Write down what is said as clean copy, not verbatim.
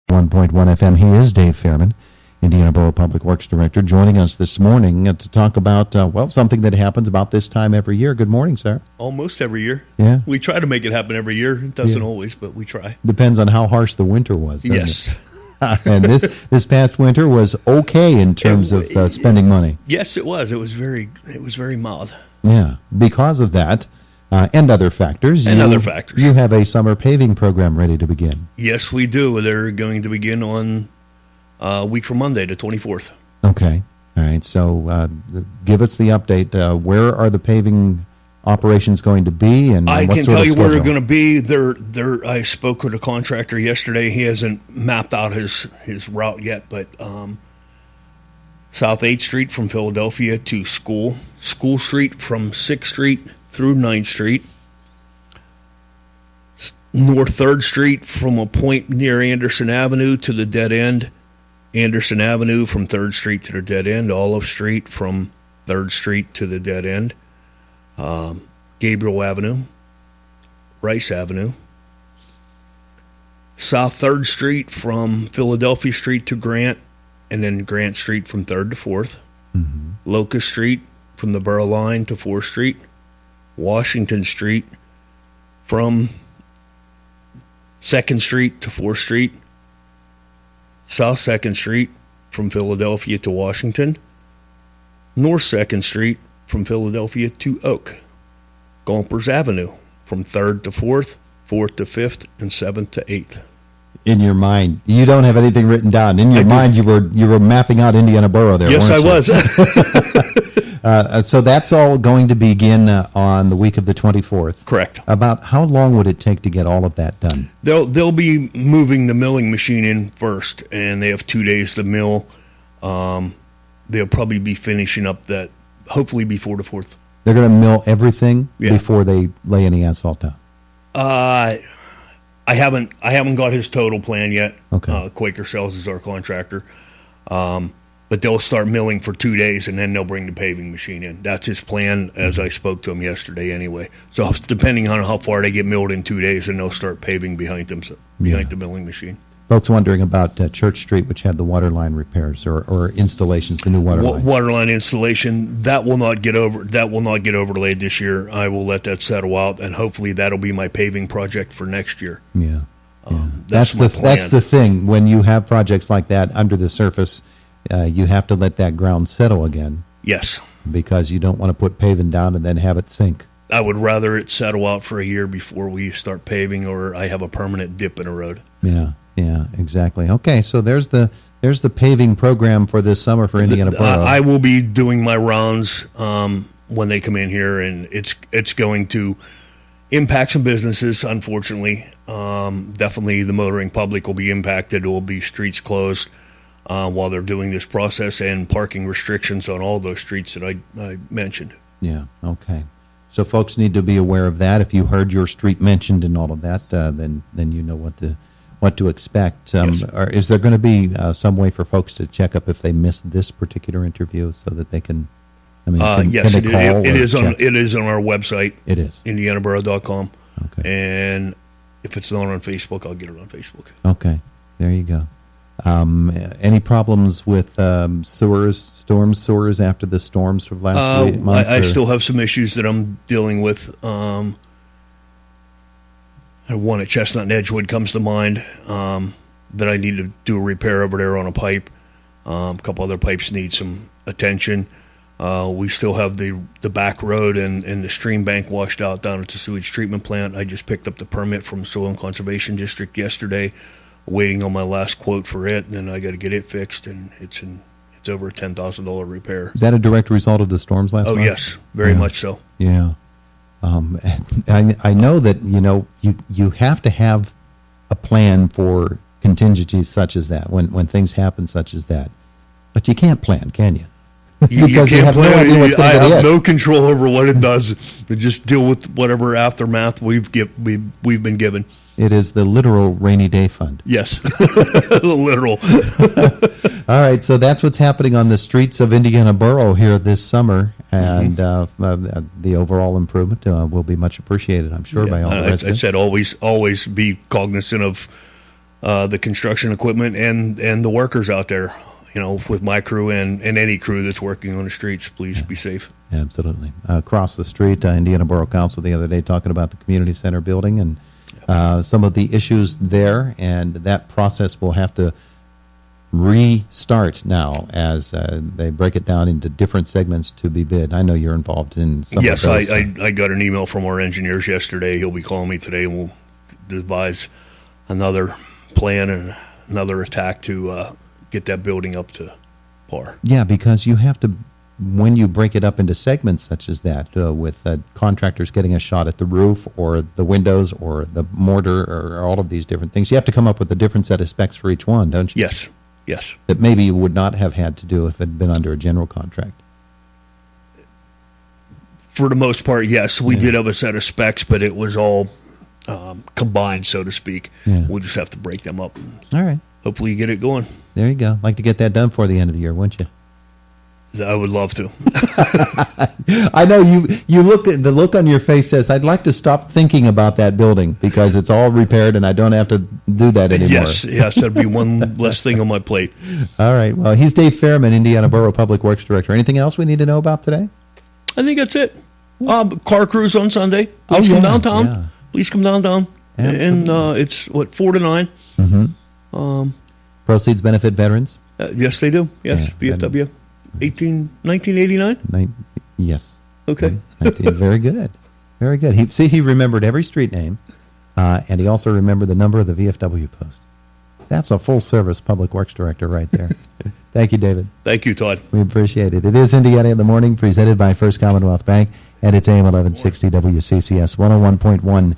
1.1 FM. He is Dave Fairman, Indiana Borough Public Works Director, joining us this morning to talk about, something that happens about this time every year. Good morning, sir. Almost every year. Yeah. We try to make it happen every year. It doesn't always, but we try. Depends on how harsh the winter was. Yes. And this past winter was okay in terms of spending money. Yes, it was. It was very mild. Yeah. Because of that, and other factors. You have a summer paving program ready to begin. Yes, we do. They're going to begin on a week from Monday, the 24th. Okay. All right. So give us the update. Where are the paving operations going to be, and I what can sort tell of you schedule? where they're going to be. I spoke with a contractor yesterday. He hasn't mapped out his route yet, but South 8th Street from Philadelphia to School Street from 6th Street through 9th Street, North 3rd Street from a point near Anderson Avenue to the dead end, Anderson Avenue from 3rd Street to the dead end, Olive Street from 3rd Street to the dead end, Gabriel Avenue, Rice Avenue, South 3rd Street from Philadelphia Street to Grant, and then Grant Street from 3rd to 4th, Locust Street from the Borough line to 4th Street, Washington Street from 2nd Street to 4th Street, South 2nd Street from Philadelphia to Washington, North 2nd Street from Philadelphia to Oak, Gompers Avenue from 3rd to 4th, 4th to 5th, and 7th to 8th. In your mind, you don't have anything written down. In your mind, you were mapping out Indiana Borough there. Yes, I was. So that's all going to begin on the week of the 24th. Correct. About how long would it take to get all of that done? They'll be moving the milling machine in first, and they have 2 days to mill. They'll probably be finishing up that hopefully before the 4th. They're going to mill everything before they lay any asphalt down. I haven't got his total plan yet. Okay. Quaker Cells is our contractor. But they'll start milling for 2 days, and then they'll bring the paving machine in. That's his plan, as I spoke to him yesterday anyway. So depending on how far they get milled in 2 days, then they'll start paving behind the milling machine. Folks wondering about Church Street, which had the water line repairs or installations, the new water lines. Water line installation, that will not get overlaid this year. I will let that settle out, and hopefully that'll be my paving project for next year. Yeah. That's the thing. When you have projects like that under the surface, you have to let that ground settle again. Yes. Because you don't want to put paving down and then have it sink. I would rather it settle out for a year before we start paving, or I have a permanent dip in the road. Yeah, exactly. Okay, so there's the paving program for this summer for Indiana Borough. I will be doing my rounds when they come in here, and it's going to impact some businesses, unfortunately. Definitely the motoring public will be impacted. There will be streets closed while they're doing this process, and parking restrictions on all those streets that I mentioned. Yeah, okay. So folks need to be aware of that. If you heard your street mentioned and all of that, then you know what to expect. Yes. Is there going to be some way for folks to check up if they missed this particular interview so that they can? Yes, can they call it is on our website. It is indianaborough.com. Okay. And if it's not on Facebook, I'll get it on Facebook. Okay, there you go. Any problems with storm sewers after the storms from last month? I still have some issues that I'm dealing with. One at Chestnut and Edgewood comes to mind that I need to do a repair over there on a pipe. A couple other pipes need some attention. We still have the back road and the stream bank washed out down at the sewage treatment plant. I just picked up the permit from Soil and Conservation District yesterday, waiting on my last quote for it. Then I got to get it fixed, and it's over a $10,000 repair. Is that a direct result of the storms last month? Oh, yes, very much so. Yeah. I know that you have to have a plan for contingencies such as that when things happen such as that, but you can't plan, can you? Because you have no idea what's going to hit. I have no control over what it does. We just deal with whatever aftermath we've been given. It is the literal rainy day fund. Yes, the literal. All right, so that's what's happening on the streets of Indiana Borough here this summer, and the overall improvement will be much appreciated, I'm sure, by all the residents. I said always be cognizant of the construction equipment and the workers out there. With my crew and any crew that's working on the streets, please be safe. Absolutely. Across the street, Indiana Borough Council the other day talking about the community center building and some of the issues there, and that process will have to restart now as they break it down into different segments to be bid. I know you're involved in some Yes, of those. I got an email from our engineers yesterday. He'll be calling me today, and we'll devise another plan and another attack to get that building up to par. Yeah, because you have to, when you break it up into segments such as that, with contractors getting a shot at the roof or the windows or the mortar or all of these different things, you have to come up with a different set of specs for each one, don't you? Yes. That maybe you would not have had to do if it had been under a general contract. For the most part, yes. We did have a set of specs, but it was all combined, so to speak. Yeah. We'll just have to break them up. All right. Hopefully you get it going. There you go. Like to get that done before the end of the year, wouldn't you? I would love to. I know you look at the look on your face says, I'd like to stop thinking about that building because it's all repaired and I don't have to do that anymore. Yes, that'd be one less thing on my plate. All right. Well, he's Dave Fairman, Indiana Borough Public Works Director. Anything else we need to know about today? I think that's it. Car cruise on Sunday. Please come downtown. Yeah. Please come downtown. Absolutely. And it's 4 to 9. Mm-hmm. Proceeds benefit veterans? Yes, they do. Yes, Yeah, VFW. 1989? Yes. Okay. 19, very good. Very good. He remembered every street name, and he also remembered the number of the VFW post. That's a full-service public works director right there. Thank you, David. Thank you, Todd. We appreciate it. It is Indiana in the Morning, presented by First Commonwealth Bank, and it's AM 1160 WCCS 101.1